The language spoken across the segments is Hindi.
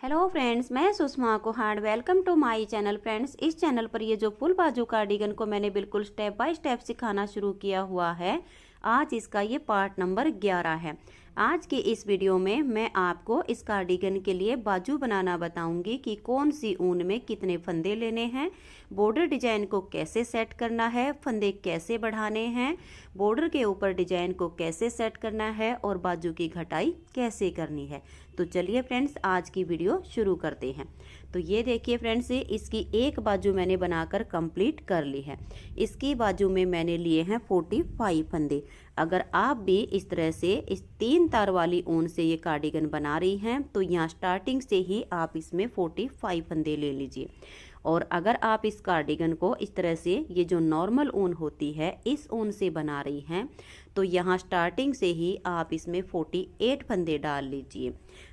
हेलो फ्रेंड्स, मैं Sushma Kohad. Welcome to my channel. Friends, इस चैनल पर ये जो फुल बाजू कार्डिगन को मैंने बिल्कुल स्टेप बाय स्टेप सिखाना शुरू किया हुआ है, आज इसका ये पार्ट नंबर 11 है। आज की इस वीडियो में मैं आपको इस कार्डिगन के लिए बाजू बनाना बताऊंगी कि कौन सी ऊन में कितने फंदे लेने हैं, बॉर्डर डिजाइन को कैसे सेट करना है, फंदे कैसे बढ़ाने हैं, बॉर्डर के ऊपर डिजाइन को कैसे सेट करना है और बाजू की घटाई कैसे करनी है। तो चलिए फ्रेंड्स, आज की वीडियो शुरू करते हैं। तो ये देखिए फ्रेंड्स, इसकी एक बाजू मैंने बनाकर कंप्लीट कर ली है। इसकी बाजू में मैंने लिए हैं 45 फंदे। अगर आप भी इस तरह से इस 3 तार वाली ऊन से ये कार्डिगन बना रही हैं तो यहाँ स्टार्टिंग से ही आप इसमें 45 फंदे ले लीजिए। और अगर आप इस कार्डिगन को इस तरह से ये जो नॉर्मल ऊन होती है इस ऊन से बना रही हैं तो यहाँ स्टार्टिंग से ही आप इसमें 48 फंदे डाल लीजिए।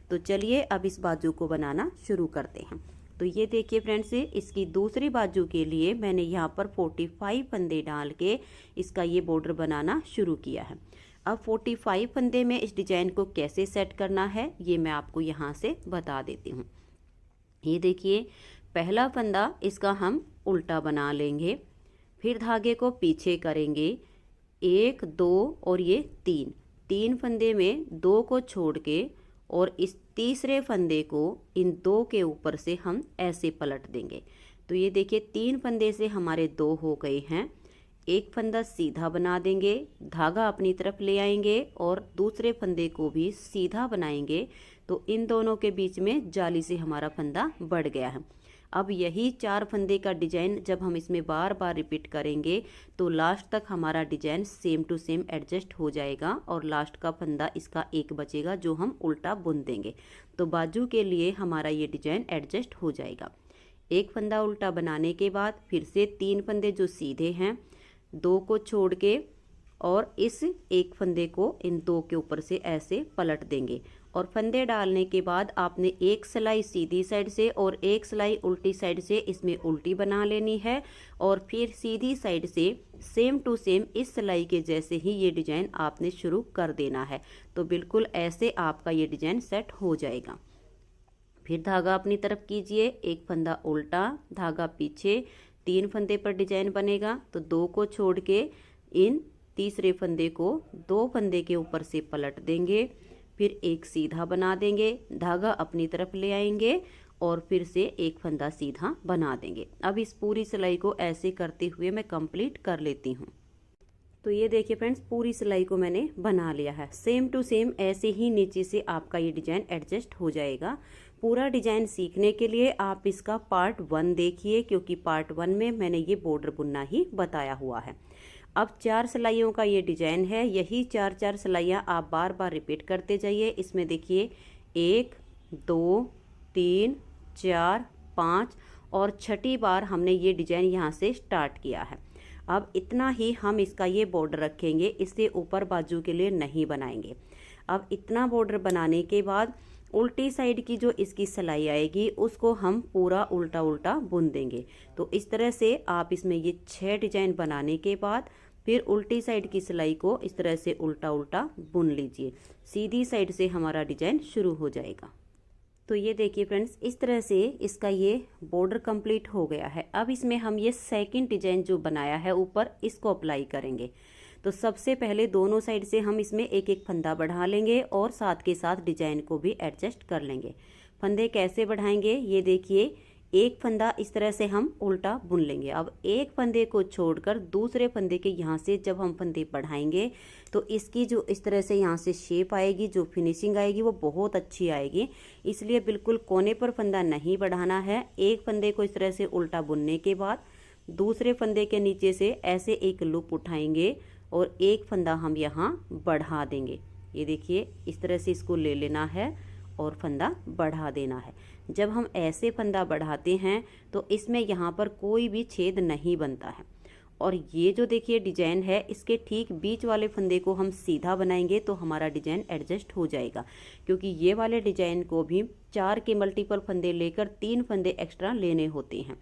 तो चलिए अब इस बाजू को बनाना शुरू करते हैं। तो ये देखिए फ्रेंड्स, इसकी दूसरी बाजू के लिए मैंने यहाँ पर 45 फंदे डाल के इसका ये बॉर्डर बनाना शुरू किया है। अब 45 फंदे में इस डिजाइन को कैसे सेट करना है ये मैं आपको यहाँ से बता देती हूँ। ये देखिए, पहला फंदा इसका हम उल्टा बना लेंगे, फिर धागे को पीछे करेंगे, 1 2 और ये 3 फंदे में 2 को छोड़ के और इस तीसरे फंदे को इन 2 के ऊपर से हम ऐसे पलट देंगे। तो ये देखिए 3 फंदे से हमारे 2 हो गए हैं। एक फंदा सीधा बना देंगे, धागा अपनी तरफ ले आएंगे और दूसरे फंदे को भी सीधा बनाएंगे। तो इन दोनों के बीच में जाली से हमारा फंदा बढ़ गया है। अब यही 4 फंदे का डिजाइन जब हम इसमें बार बार रिपीट करेंगे तो लास्ट तक हमारा design same to same adjust हो जाएगा और लास्ट का फंदा इसका एक बचेगा जो हम उल्टा बुन देंगे। तो बाजू के लिए हमारा ये डिजाइन एडजस्ट हो जाएगा। एक फंदा उल्टा बनाने के बाद फिर से 3 फंदे जो सीधे हैं 2 को छोड़ के और इस एक फंदे को इन 2 के ऊपर से ऐसे पलट देंगे। और फंदे डालने के बाद आपने एक सिलाई सीधी साइड से और एक सिलाई उल्टी साइड से इसमें उल्टी बना लेनी है और फिर सीधी साइड से सेम टू सेम इस सिलाई के जैसे ही ये डिजाइन आपने शुरू कर देना है। तो बिल्कुल ऐसे आपका ये डिजाइन सेट हो जाएगा। फिर धागा अपनी तरफ कीजिए, एक फंदा उल्टा, धागा पीछे, 3 फंदे पर डिजाइन बनेगा। तो 2 को छोड़ के इन तीसरे फंदे को 2 फंदे के ऊपर से पलट देंगे, फिर एक सीधा बना देंगे, धागा अपनी तरफ ले आएंगे और फिर से एक फंदा सीधा बना देंगे। अब इस पूरी सिलाई को ऐसे करते हुए मैं कंप्लीट कर लेती हूँ। तो ये देखिए फ्रेंड्स, पूरी सिलाई को मैंने बना लिया है। सेम टू सेम ऐसे ही नीचे से आपका ये डिजाइन एडजस्ट हो जाएगा। पूरा डिजाइन सीखने के लिए आप इसका पार्ट 1 देखिए, क्योंकि पार्ट 1 में मैंने ये बॉर्डर बुनना ही बताया हुआ है। अब 4 सिलाइयों का ये डिजाइन है, यही 4 सिलाइयाँ आप बार बार रिपीट करते जाइए। इसमें देखिए 1 2 3 4 5 और छठी बार हमने ये डिजाइन यहाँ से स्टार्ट किया है। अब इतना ही हम इसका ये बॉर्डर रखेंगे, इससे ऊपर बाजू के लिए नहीं बनाएंगे। अब इतना बॉर्डर बनाने के बाद उल्टी साइड की जो इसकी सिलाई आएगी उसको हम पूरा उल्टा उल्टा बुन देंगे। तो इस तरह से आप इसमें ये 6 डिजाइन बनाने के बाद फिर उल्टी साइड की सिलाई को इस तरह से उल्टा उल्टा बुन लीजिए। सीधी साइड से हमारा डिजाइन शुरू हो जाएगा। तो ये देखिए फ्रेंड्स, इस तरह से इसका ये बॉर्डर कंप्लीट हो गया है। अब इसमें हम ये सेकंड डिजाइन जो बनाया है ऊपर, इसको अप्लाई करेंगे। तो सबसे पहले दोनों साइड से हम इसमें एक एक फंदा बढ़ा लेंगे और साथ के साथ डिजाइन को भी एडजस्ट कर लेंगे। फंदे कैसे बढ़ाएंगे ये देखिए, एक फंदा इस तरह से हम उल्टा बुन लेंगे। अब एक फंदे को छोड़कर दूसरे फंदे के यहाँ से जब हम फंदे बढ़ाएंगे तो इसकी जो इस तरह से यहाँ से शेप आएगी, जो फिनिशिंग आएगी वो बहुत अच्छी आएगी। इसलिए बिल्कुल कोने पर फंदा नहीं बढ़ाना है। एक फंदे को इस तरह से उल्टा बुनने के बाद दूसरे फंदे के नीचे से ऐसे एक लूप उठाएंगे और एक फंदा हम यहाँ बढ़ा देंगे। ये देखिए, इस तरह से इसको ले लेना है और फंदा बढ़ा देना है। जब हम ऐसे फंदा बढ़ाते हैं तो इसमें यहाँ पर कोई भी छेद नहीं बनता है। और ये जो देखिए डिजाइन है, इसके ठीक बीच वाले फंदे को हम सीधा बनाएंगे तो हमारा डिजाइन एडजस्ट हो जाएगा, क्योंकि ये वाले डिजाइन को भी 4 के मल्टीपल फंदे लेकर 3 फंदे एक्स्ट्रा लेने होते हैं।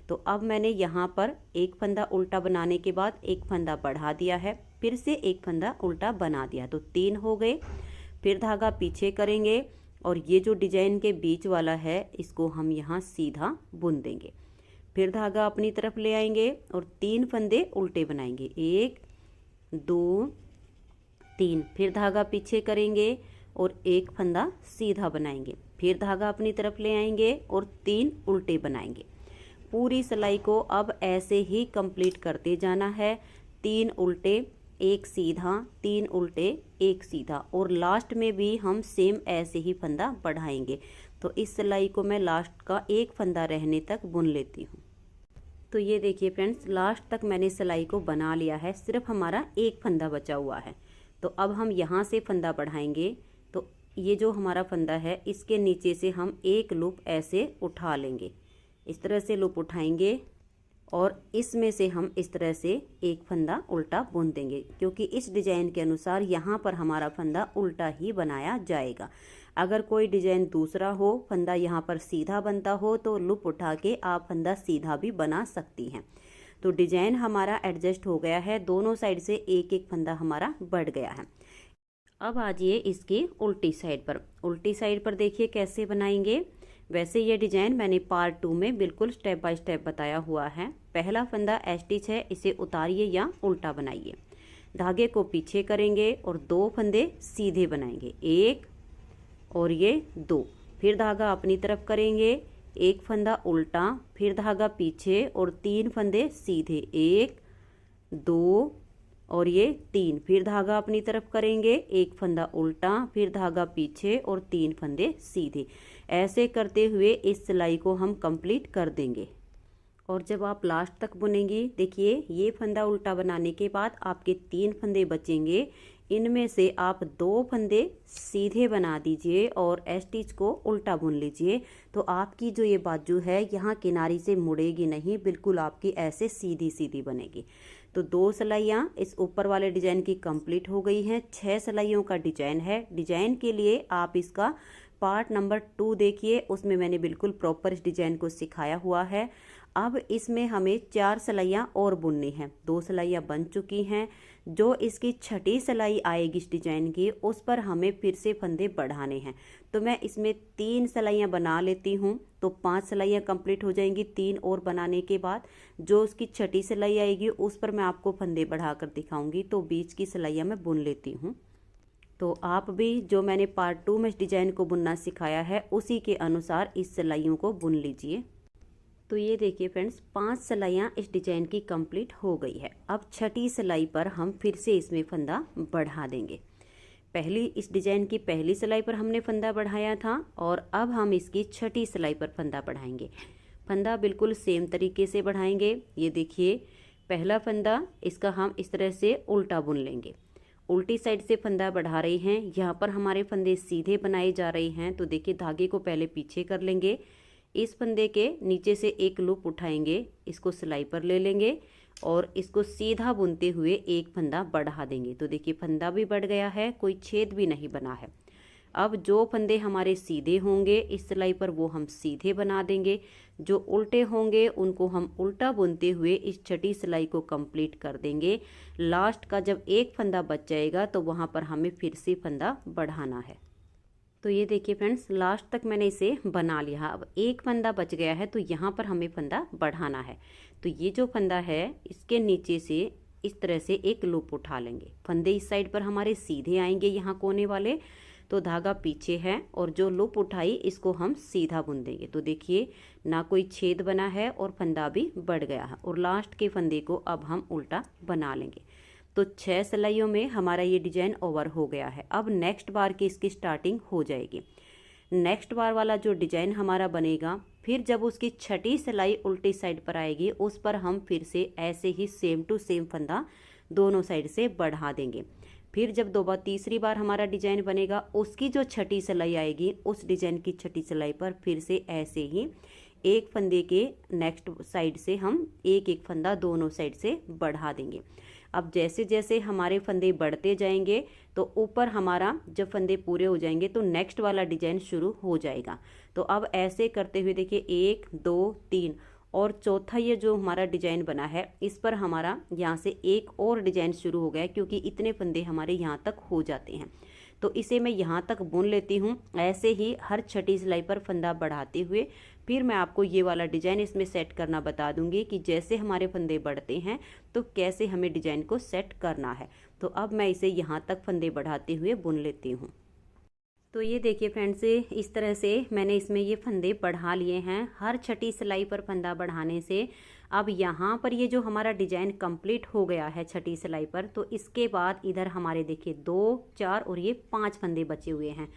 तो अब मैंने यहाँ पर एक फंदा उल्टा बनाने के बाद एक फंदा बढ़ा दिया है, फिर से एक फंदा उल्टा बना दिया, तो 3 हो गए। फिर धागा पीछे करेंगे, और ये जो डिजाइन के बीच वाला है इसको हम यहाँ सीधा बुन देंगे। फिर धागा अपनी तरफ ले आएंगे और 3 फंदे उल्टे बनाएंगे, 1 2 3। फिर धागा पीछे करेंगे और 1 फंदा सीधा बनाएंगे। फिर धागा अपनी तरफ ले आएंगे और 3 उल्टे बनाएंगे। पूरी सिलाई को अब ऐसे ही कंप्लीट करते जाना है। 3 उल्टे 1 सीधा, 3 उल्टे 1 सीधा, और लास्ट में भी हम सेम ऐसे ही फंदा बढ़ाएंगे। तो इस सिलाई को मैं लास्ट का 1 फंदा रहने तक बुन लेती हूँ। तो ये देखिए फ्रेंड्स, लास्ट तक मैंने सिलाई को बना लिया है, सिर्फ हमारा 1 फंदा बचा हुआ है। तो अब हम यहाँ से फंदा बढ़ाएंगे। तो ये जो हमारा फंदा है इसके नीचे से हम एक लूप ऐसे उठा लेंगे, इस तरह से लूप उठाएंगे और इसमें से हम इस तरह से एक फंदा उल्टा बुन देंगे, क्योंकि इस डिजाइन के अनुसार यहाँ पर हमारा फंदा उल्टा ही बनाया जाएगा। अगर कोई डिजाइन दूसरा हो, फंदा यहाँ पर सीधा बनता हो, तो लूप उठा के आप फंदा सीधा भी बना सकती हैं। तो डिजाइन हमारा एडजस्ट हो गया है, दोनों साइड से एक एक फंदा हमारा बढ़ गया है। अब आ जाइए इसकी उल्टी साइड पर। उल्टी साइड पर देखिए कैसे बनाएंगे। वैसे ये डिजाइन मैंने पार्ट 2 में बिल्कुल स्टेप बाय स्टेप बताया हुआ है। पहला फंदा एस्टिच है, इसे उतारिए या उल्टा बनाइए। धागे को पीछे करेंगे और 2 फंदे सीधे बनाएंगे, 1 और ये 2। फिर धागा अपनी तरफ करेंगे, 1 फंदा उल्टा, फिर धागा पीछे और 3 फंदे सीधे, 1 2 और ये 3। फिर धागा अपनी तरफ करेंगे, 1 फंदा उल्टा, फिर धागा पीछे और 3 फंदे सीधे। ऐसे करते हुए इस सिलाई को हम कंप्लीट कर देंगे। और जब आप लास्ट तक बुनेंगी, देखिए ये फंदा उल्टा बनाने के बाद आपके 3 फंदे बचेंगे। इनमें से आप 2 फंदे सीधे बना दीजिए और स्टिच को उल्टा बुन लीजिए। तो आपकी जो ये बाजू है यहाँ किनारी से मुड़ेगी नहीं, बिल्कुल आपकी ऐसे सीधी सीधी बनेगी। तो 2 सिलाइयाँ इस ऊपर वाले डिजाइन की कंप्लीट हो गई हैं। 6 सिलाइयों का डिजाइन है। डिजाइन के लिए आप इसका पार्ट नंबर 2 देखिए, उसमें मैंने बिल्कुल प्रॉपर इस डिजाइन को सिखाया हुआ है। अब इसमें हमें 4 सिलाइयाँ और बुननी है। 2 सिलाइयाँ बन चुकी हैं। जो इसकी छठी सिलाई आएगी इस डिजाइन की, उस पर हमें फिर से फंदे बढ़ाने हैं। तो मैं इसमें 3 सिलाइयाँ बना लेती हूँ, तो 5 सिलाइयाँ कंप्लीट हो जाएंगी 3 और बनाने के बाद। जो उसकी छठी सिलाई आएगी उस पर मैं आपको फंदे बढ़ाकर दिखाऊंगी, तो बीच की सिलाइयाँ मैं बुन लेती हूँ। तो आप भी जो मैंने पार्ट 2 में इस डिजाइन को बुनना सिखाया है उसी के अनुसार इस सिलाइयों को बुन लीजिए। तो ये देखिए फ्रेंड्स, 5 सिलाइयाँ इस डिजाइन की कंप्लीट हो गई है। अब छठी सिलाई पर हम फिर से इसमें फंदा बढ़ा देंगे। पहली इस डिजाइन की पहली सिलाई पर हमने फंदा बढ़ाया था और अब हम इसकी छठी सिलाई पर फंदा बढ़ाएंगे। फंदा बिल्कुल सेम तरीके से बढ़ाएंगे। ये देखिए पहला फंदा, इसका हम इस तरह से उल्टा बुन लेंगे। उल्टी साइड से फंदा बढ़ा रहे हैं, यहाँ पर हमारे फंदे सीधे बनाए जा रहे हैं। तो देखिए धागे को पहले पीछे कर लेंगे, इस फंदे के नीचे से एक लूप उठाएंगे, इसको सिलाई पर ले लेंगे और इसको सीधा बुनते हुए एक फंदा बढ़ा देंगे। तो देखिए फंदा भी बढ़ गया है, कोई छेद भी नहीं बना है। अब जो फंदे हमारे सीधे होंगे इस सिलाई पर वो हम सीधे बना देंगे, जो उल्टे होंगे उनको हम उल्टा बुनते हुए इस छठी सिलाई को कंप्लीट कर देंगे। लास्ट का जब एक फंदा बच जाएगा तो वहाँ पर हमें फिर से फंदा बढ़ाना है। तो ये देखिए फ्रेंड्स, लास्ट तक मैंने इसे बना लिया। अब एक फंदा बच गया है, तो यहाँ पर हमें फंदा बढ़ाना है। तो ये जो फंदा है इसके नीचे से इस तरह से एक लूप उठा लेंगे। फंदे इस साइड पर हमारे सीधे आएंगे, यहाँ कोने वाले, तो धागा पीछे है और जो लूप उठाई इसको हम सीधा बुन देंगे। तो देखिए ना कोई छेद बना है और फंदा भी बढ़ गया है। और लास्ट के फंदे को अब हम उल्टा बना लेंगे। तो 6 सिलाइयों में हमारा ये डिजाइन ओवर हो गया है। अब नेक्स्ट बार की इसकी स्टार्टिंग हो जाएगी। नेक्स्ट बार वाला जो डिजाइन हमारा बनेगा, फिर जब उसकी छठी सिलाई उल्टी साइड पर आएगी उस पर हम फिर से ऐसे ही सेम टू सेम फंदा दोनों साइड से बढ़ा देंगे। फिर जब तीसरी बार हमारा डिजाइन बनेगा, उसकी जो छठी सिलाई आएगी उस डिजाइन की छठी सिलाई पर फिर से ऐसे ही एक फंदे के नेक्स्ट साइड से हम एक एक फंदा दोनों साइड से बढ़ा देंगे। अब जैसे जैसे हमारे फंदे बढ़ते जाएंगे तो ऊपर हमारा जब फंदे पूरे हो जाएंगे तो नेक्स्ट वाला डिजाइन शुरू हो जाएगा। तो अब ऐसे करते हुए देखिए 1 2 3 और चौथा ये जो हमारा डिजाइन बना है इस पर हमारा यहाँ से एक और डिजाइन शुरू हो गया, क्योंकि इतने फंदे हमारे यहाँ तक हो जाते हैं। तो इसे मैं यहाँ तक बुन लेती हूँ। ऐसे ही हर छठी सिलाई पर फंदा बढ़ाते हुए फिर मैं आपको ये वाला डिजाइन इसमें सेट करना बता दूंगी कि जैसे हमारे फंदे बढ़ते हैं तो कैसे हमें डिजाइन को सेट करना है। तो अब मैं इसे यहाँ तक फंदे बढ़ाते हुए बुन लेती हूँ। तो ये देखिए फ्रेंड्स, इस तरह से मैंने इसमें ये फंदे बढ़ा लिए हैं। हर छठी सिलाई पर फंदा बढ़ाने से अब यहाँ पर ये जो हमारा डिजाइन कंप्लीट हो गया है छठी सिलाई पर, तो इसके बाद इधर हमारे देखिए 2, 4 और ये 5 फंदे बचे हुए हैं।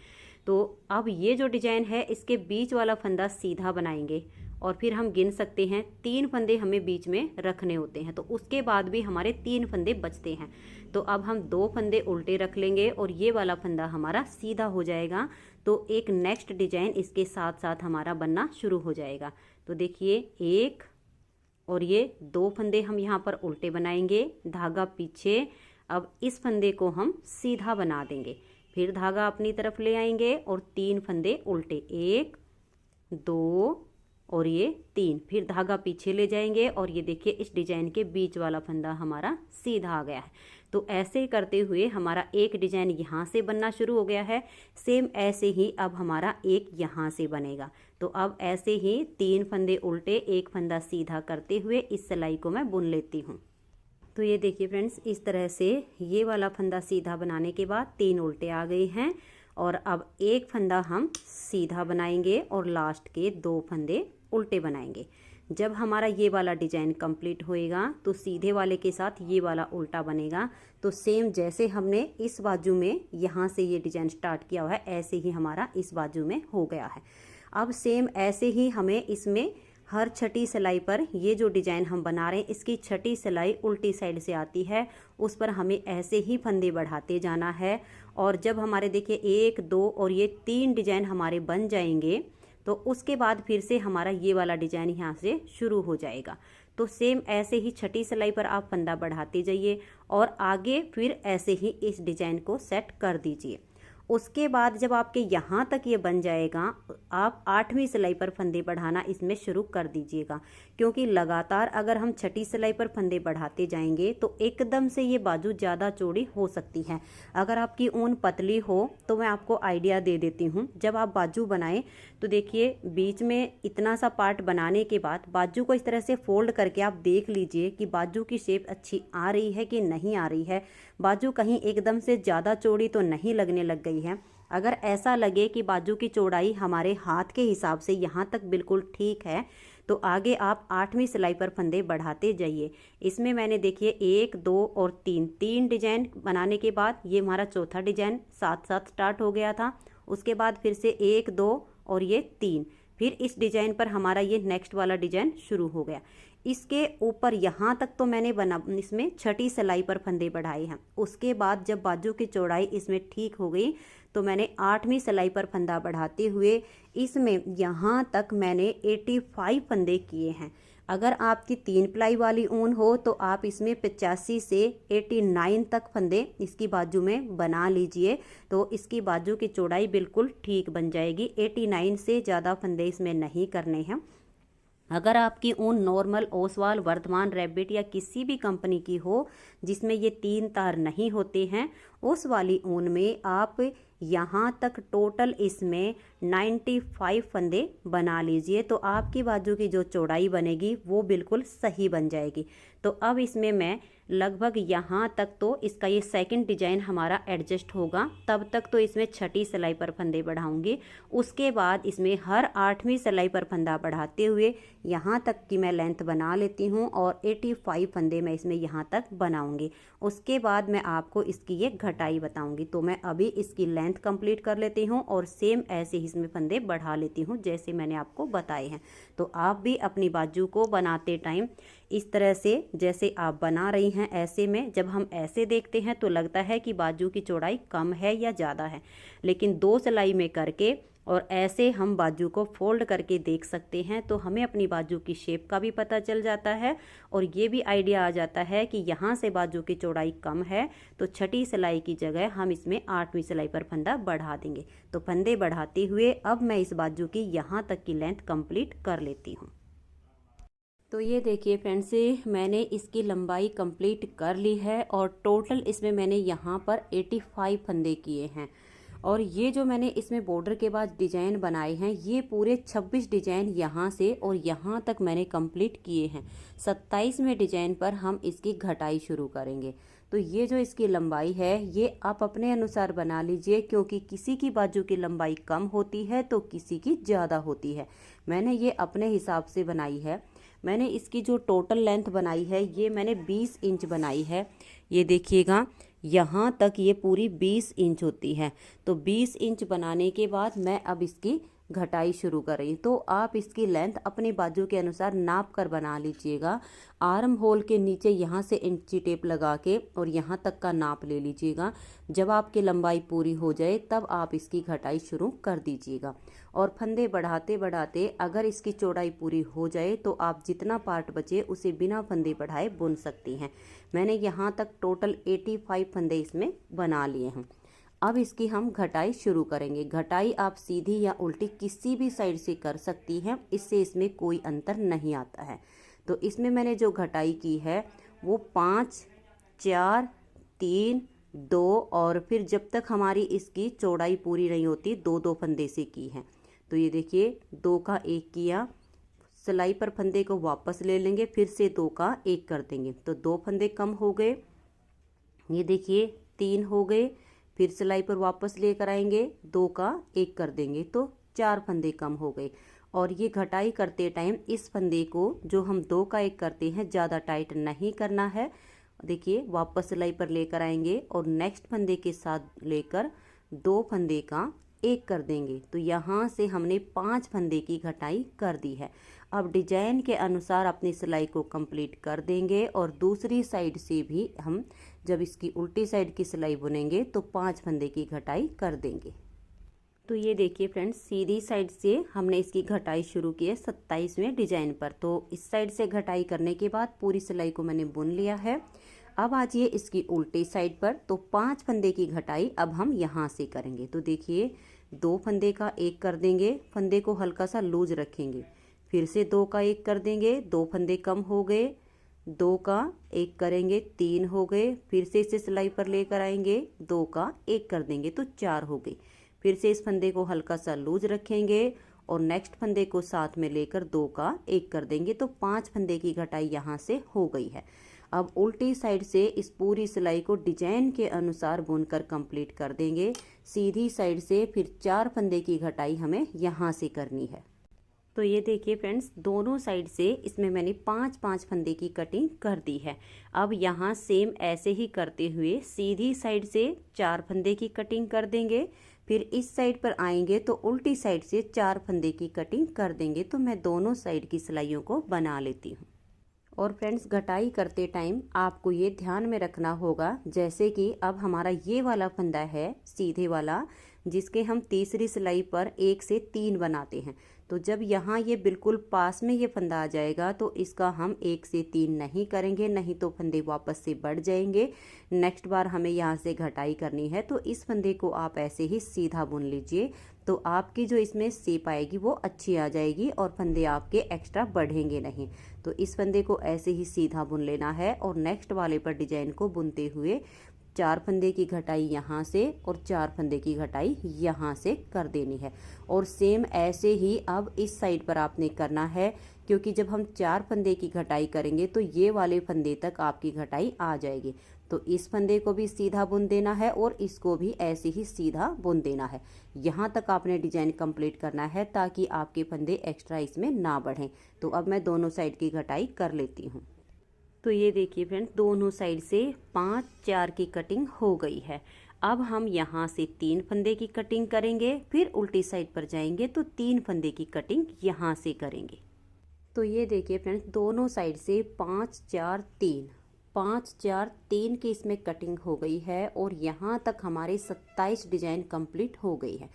तो अब ये जो डिजाइन है इसके बीच वाला फंदा सीधा बनाएंगे और फिर हम गिन सकते हैं 3 फंदे हमें बीच में रखने होते हैं। तो उसके बाद भी हमारे 3 फंदे बचते हैं। तो अब हम 2 फंदे उल्टे रख लेंगे और ये वाला फंदा हमारा सीधा हो जाएगा। तो एक नेक्स्ट डिजाइन इसके साथ साथ हमारा बनना शुरू हो जाएगा। तो देखिए 1 और ये 2 फंदे हम यहाँ पर उल्टे बनाएंगे, धागा पीछे। अब इस फंदे को हम सीधा बना देंगे, फिर धागा अपनी तरफ ले आएंगे और 3 फंदे उल्टे, 1, 2 और ये 3, फिर धागा पीछे ले जाएंगे और ये देखिए इस डिजाइन के बीच वाला फंदा हमारा सीधा आ गया है। तो ऐसे करते हुए हमारा एक डिजाइन यहाँ से बनना शुरू हो गया है। सेम ऐसे ही अब हमारा एक यहाँ से बनेगा। तो अब ऐसे ही 3 फंदे उल्टे, 1 फंदा सीधा करते हुए इस सिलाई को मैं बुन लेती हूँ। तो ये देखिए फ्रेंड्स, इस तरह से ये वाला फंदा सीधा बनाने के बाद 3 उल्टे आ गए हैं और अब 1 फंदा हम सीधा बनाएंगे और लास्ट के 2 फंदे उल्टे बनाएंगे। जब हमारा ये वाला डिजाइन कंप्लीट होएगा तो सीधे वाले के साथ ये वाला उल्टा बनेगा। तो सेम जैसे हमने इस बाजू में यहाँ से ये डिजाइन स्टार्ट किया हुआ है, ऐसे ही हमारा इस बाजू में हो गया है। अब सेम ऐसे ही हमें इसमें हर छठी सिलाई पर ये जो डिजाइन हम बना रहे हैं इसकी छठी सिलाई उल्टी साइड से आती है, उस पर हमें ऐसे ही फंदे बढ़ाते जाना है। और जब हमारे देखिए 1, 2 और ये 3 डिजाइन हमारे बन जाएंगे तो उसके बाद फिर से हमारा ये वाला डिजाइन यहाँ से शुरू हो जाएगा। तो सेम ऐसे ही छठी सिलाई पर आप फंदा बढ़ाते जाइए और आगे फिर ऐसे ही इस डिजाइन को सेट कर दीजिए। उसके बाद जब आपके यहाँ तक ये बन जाएगा, आप 8वीं सिलाई पर फंदे बढ़ाना इसमें शुरू कर दीजिएगा, क्योंकि लगातार अगर हम छठी सिलाई पर फंदे बढ़ाते जाएंगे तो एकदम से ये बाजू ज़्यादा चौड़ी हो सकती है। अगर आपकी ऊन पतली हो तो मैं आपको आइडिया दे देती हूँ। जब आप बाजू बनाएं तो देखिए बीच में इतना सा पार्ट बनाने के बाद बाजू को इस तरह से फोल्ड करके आप देख लीजिए कि बाजू की शेप अच्छी आ रही है कि नहीं आ रही है। बाजू कहीं एकदम से ज़्यादा चौड़ी तो नहीं लगने लग गई है। अगर ऐसा लगे कि बाजू की चौड़ाई हमारे हाथ के हिसाब से यहाँ तक बिल्कुल ठीक है तो आगे आप 8वीं सिलाई पर फंदे बढ़ाते जाइए। इसमें मैंने देखिए 1, 2 और 3 डिजाइन बनाने के बाद ये हमारा चौथा डिजाइन साथ साथ स्टार्ट हो गया था। उसके बाद फिर से 1, 2 और ये 3, फिर इस डिजाइन पर हमारा ये नेक्स्ट वाला डिजाइन शुरू हो गया। इसके ऊपर यहाँ तक तो मैंने इसमें छठी सिलाई पर फंदे बढ़ाए हैं। उसके बाद जब बाजू की चौड़ाई इसमें ठीक हो गई तो मैंने 8वीं सिलाई पर फंदा बढ़ाते हुए इसमें यहाँ तक मैंने 85 फंदे किए हैं। अगर आपकी 3 प्लाई वाली ऊन हो तो आप इसमें 85 से 89 तक फंदे इसकी बाजू में बना लीजिए, तो इसकी बाजू की चौड़ाई बिल्कुल ठीक बन जाएगी। 89 से ज़्यादा फंदे इसमें नहीं करने हैं। अगर आपकी ऊन नॉर्मल, ओसवाल, वर्धमान, रैबिट या किसी भी कंपनी की हो जिसमें ये 3 तार नहीं होते हैं, उस वाली ऊन में आप यहाँ तक टोटल इसमें 95 फंदे बना लीजिए, तो आपकी बाजू की जो चौड़ाई बनेगी वो बिल्कुल सही बन जाएगी। तो अब इसमें मैं लगभग यहाँ तक तो इसका ये सेकंड डिजाइन हमारा एडजस्ट होगा, तब तक तो इसमें छठी सिलाई पर फंदे बढ़ाऊंगी। उसके बाद इसमें हर 8वीं सिलाई पर फंदा बढ़ाते हुए यहाँ तक की मैं लेंथ बना लेती हूँ और 85 फंदे मैं इसमें यहाँ तक बनाऊंगी। उसके बाद मैं आपको इसकी ये घटाई बताऊंगी। तो मैं अभी इसकी लेंथ कंप्लीट कर लेती हूँ और सेम ऐसे ही इसमें फंदे बढ़ा लेती हूँ जैसे मैंने आपको बताए हैं। तो आप भी अपनी बाजू को बनाते टाइम इस तरह से जैसे आप बना रही हैं ऐसे में जब हम ऐसे देखते हैं तो लगता है कि बाजू की चौड़ाई कम है या ज़्यादा है, लेकिन 2 सिलाई में करके और ऐसे हम बाजू को फोल्ड करके देख सकते हैं तो हमें अपनी बाजू की शेप का भी पता चल जाता है और ये भी आइडिया आ जाता है कि यहाँ से बाजू की चौड़ाई कम है तो छठी सिलाई की जगह हम इसमें 8वीं सिलाई पर फंदा बढ़ा देंगे। तो फंदे बढ़ाते हुए अब मैं इस बाजू की यहाँ तक की लेंथ कंप्लीट कर लेती हूँ। तो ये देखिए फ्रेंड्स, मैंने इसकी लंबाई कंप्लीट कर ली है और टोटल इसमें मैंने यहाँ पर 85 फंदे किए हैं। और ये जो मैंने इसमें बॉर्डर के बाद डिजाइन बनाए हैं, ये पूरे 26 डिजाइन यहाँ से और यहाँ तक मैंने कंप्लीट किए हैं। 27वें डिजाइन पर हम इसकी घटाई शुरू करेंगे। तो ये जो इसकी लंबाई है ये आप अपने अनुसार बना लीजिए, क्योंकि किसी की बाजू की लंबाई कम होती है तो किसी की ज़्यादा होती है। मैंने ये अपने हिसाब से बनाई है। मैंने इसकी जो टोटल लेंथ बनाई है ये मैंने 20 इंच बनाई है। ये देखिएगा, यहाँ तक ये पूरी 20 इंच होती है। तो 20 इंच बनाने के बाद मैं अब इसकी घटाई शुरू कर रही हूँ। तो आप इसकी लेंथ अपनी बाजू के अनुसार नाप कर बना लीजिएगा। आर्म होल के नीचे यहाँ से इंची टेप लगा के और यहाँ तक का नाप ले लीजिएगा। जब आपकी लंबाई पूरी हो जाए तब आप इसकी घटाई शुरू कर दीजिएगा। और फंदे बढ़ाते बढ़ाते अगर इसकी चौड़ाई पूरी हो जाए तो आप जितना पार्ट बचे उसे बिना फंदे बढ़ाए बुन सकती हैं। मैंने यहाँ तक टोटल 85 फंदे इसमें बना लिए हैं। अब इसकी हम घटाई शुरू करेंगे। घटाई आप सीधी या उल्टी किसी भी साइड से कर सकती हैं, इससे इसमें कोई अंतर नहीं आता है। तो इसमें मैंने जो घटाई की है वो 5, 4, 3, 2 और फिर जब तक हमारी इसकी चौड़ाई पूरी नहीं होती 2-2 फंदे से की है। तो ये देखिए 2 का 1 किया, सिलाई पर फंदे को वापस ले लेंगे, फिर से 2 का 1 कर देंगे तो 2 फंदे कम हो गए। ये देखिए 3 हो गए, फिर सिलाई पर वापस लेकर आएंगे, 2 का 1 कर देंगे तो 4 फंदे कम हो गए। और ये घटाई करते टाइम इस फंदे को जो हम 2 का 1 करते हैं ज़्यादा टाइट नहीं करना है। देखिए वापस सिलाई पर लेकर आएंगे और नेक्स्ट फंदे के साथ लेकर 2 फंदे का 1 कर देंगे। तो यहाँ से हमने 5 फंदे की घटाई कर दी है। अब डिजाइन के अनुसार अपनी सिलाई को कंप्लीट कर देंगे और दूसरी साइड से भी हम जब इसकी उल्टी साइड की सिलाई बुनेंगे तो 5 फंदे की घटाई कर देंगे। तो ये देखिए फ्रेंड्स, सीधी साइड से हमने इसकी घटाई शुरू की है 27वें डिजाइन पर। तो इस साइड से घटाई करने के बाद पूरी सिलाई को मैंने बुन लिया है। अब आजिए इसकी उल्टी साइड पर। तो 5 फंदे की घटाई अब हम यहाँ से करेंगे। तो देखिए 2 फंदे का 1 कर देंगे, फंदे को हल्का सा लूज रखेंगे, फिर से 2 का 1 कर देंगे, 2 फंदे कम हो गए, 2 का 1 करेंगे, 3 हो गए, फिर से इसे सिलाई पर लेकर आएंगे, 2 का 1 कर देंगे तो 4 हो गई। फिर से इस फंदे को हल्का सा लूज रखेंगे और नेक्स्ट फंदे को साथ में लेकर 2 का 1 कर देंगे तो 5 फंदे की घटाई यहाँ से हो गई है। अब उल्टी साइड से इस पूरी सिलाई को डिजाइन के अनुसार बुनकर कंप्लीट कर देंगे। सीधी साइड से फिर 4 फंदे की घटाई हमें यहाँ से करनी है। तो ये देखिए फ्रेंड्स, दोनों साइड से इसमें मैंने 5-5 फंदे की कटिंग कर दी है। अब यहाँ सेम ऐसे ही करते हुए सीधी साइड से 4 फंदे की कटिंग कर देंगे, फिर इस साइड पर आएंगे तो उल्टी साइड से 4 फंदे की कटिंग कर देंगे। तो मैं दोनों साइड की सिलाइयों को बना लेती हूँ। और फ्रेंड्स, घटाई करते टाइम आपको ये ध्यान में रखना होगा, जैसे कि अब हमारा ये वाला फंदा है सीधे वाला, जिसके हम तीसरी सिलाई पर 1 से 3 बनाते हैं। तो जब यहाँ ये बिल्कुल पास में ये फंदा आ जाएगा तो इसका हम 1 से 3 नहीं करेंगे, नहीं तो फंदे वापस से बढ़ जाएंगे। नेक्स्ट बार हमें यहाँ से घटाई करनी है तो इस फंदे को आप ऐसे ही सीधा बुन लीजिए, तो आपकी जो इसमें शेप आएगी वो अच्छी आ जाएगी और फंदे आपके एक्स्ट्रा बढ़ेंगे नहीं। तो इस फंदे को ऐसे ही सीधा बुन लेना है और नेक्स्ट वाले पर डिजाइन को बुनते हुए 4 फंदे की घटाई यहाँ से और 4 फंदे की घटाई यहाँ से कर देनी है। और सेम ऐसे ही अब इस साइड पर आपने करना है, क्योंकि जब हम 4 फंदे की घटाई करेंगे तो ये वाले फंदे तक आपकी घटाई आ जाएगी। तो इस फंदे को भी सीधा बुन देना है और इसको भी ऐसे ही सीधा बुन देना है। यहाँ तक आपने डिजाइन कंप्लीट करना है ताकि आपके फंदे एक्स्ट्रा इसमें ना बढ़ें। तो अब मैं दोनों साइड की घटाई कर लेती हूँ। तो ये देखिए फ्रेंड्स, दोनों साइड से 5-4 की कटिंग हो गई है। अब हम यहाँ से 3 फंदे की कटिंग करेंगे, फिर उल्टी साइड पर जाएंगे तो 3 फंदे की कटिंग यहाँ से करेंगे। तो ये देखिए फ्रेंड्स, दोनों साइड से 5-4-3 की इसमें कटिंग हो गई है और यहाँ तक हमारे 27 डिजाइन कंप्लीट हो गई है।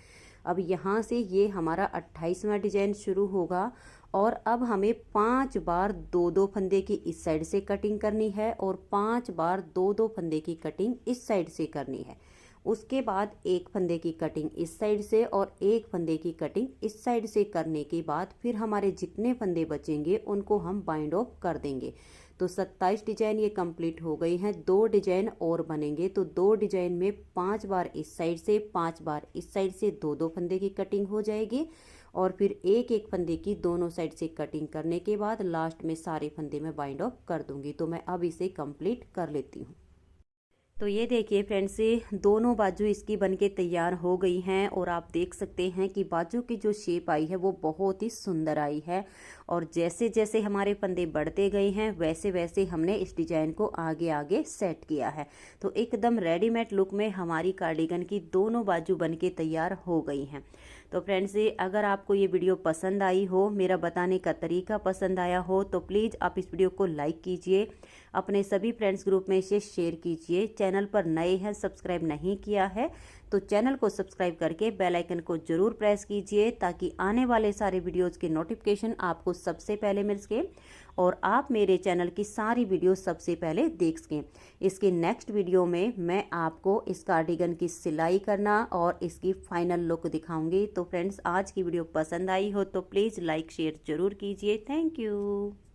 अब यहाँ से ये हमारा 28वां डिजाइन शुरू होगा और अब हमें 5 बार 2-2 फंदे की इस साइड से कटिंग करनी है और 5 बार 2-2 फंदे की कटिंग इस साइड से करनी है। उसके बाद एक फंदे की कटिंग इस साइड से और एक फंदे की कटिंग इस साइड से करने के बाद फिर हमारे जितने फंदे बचेंगे उनको हम बाइंड ऑफ कर देंगे। तो 27 डिजाइन ये कंप्लीट हो गई हैं। 2 डिजाइन और बनेंगे, तो 2 डिजाइन में 5 बार इस साइड से 5 बार इस साइड से 2-2 फंदे की कटिंग हो जाएगी और फिर एक एक फंदे की दोनों साइड से कटिंग करने के बाद लास्ट में सारे फंदे में बाइंड ऑफ कर दूंगी। तो मैं अब इसे कंप्लीट कर लेती हूँ। तो ये देखिए फ्रेंड्स, दोनों बाजू इसकी बनके तैयार हो गई हैं और आप देख सकते हैं कि बाजू की जो शेप आई है वो बहुत ही सुंदर आई है। और जैसे जैसे हमारे फंदे बढ़ते गए हैं वैसे वैसे हमने इस डिजाइन को आगे आगे सेट किया है। तो एकदम रेडीमेड लुक में हमारी कार्डिगन की दोनों बाजू बनके तैयार हो गई हैं। तो फ्रेंड्स, अगर आपको ये वीडियो पसंद आई हो, मेरा बताने का तरीका पसंद आया हो, तो प्लीज़ आप इस वीडियो को लाइक कीजिए, अपने सभी फ्रेंड्स ग्रुप में इसे शेयर कीजिए। चैनल पर नए हैं, सब्सक्राइब नहीं किया है तो चैनल को सब्सक्राइब करके बेल आइकन को जरूर प्रेस कीजिए ताकि आने वाले सारे वीडियोज़ के नोटिफिकेशन आपको सबसे पहले मिल सके और आप मेरे चैनल की सारी वीडियो सबसे पहले देख सकें। इसके नेक्स्ट वीडियो में मैं आपको इस कार्डिगन की सिलाई करना और इसकी फाइनल लुक दिखाऊंगी। तो फ्रेंड्स, आज की वीडियो पसंद आई हो तो प्लीज़ लाइक शेयर ज़रूर कीजिए। Thank you.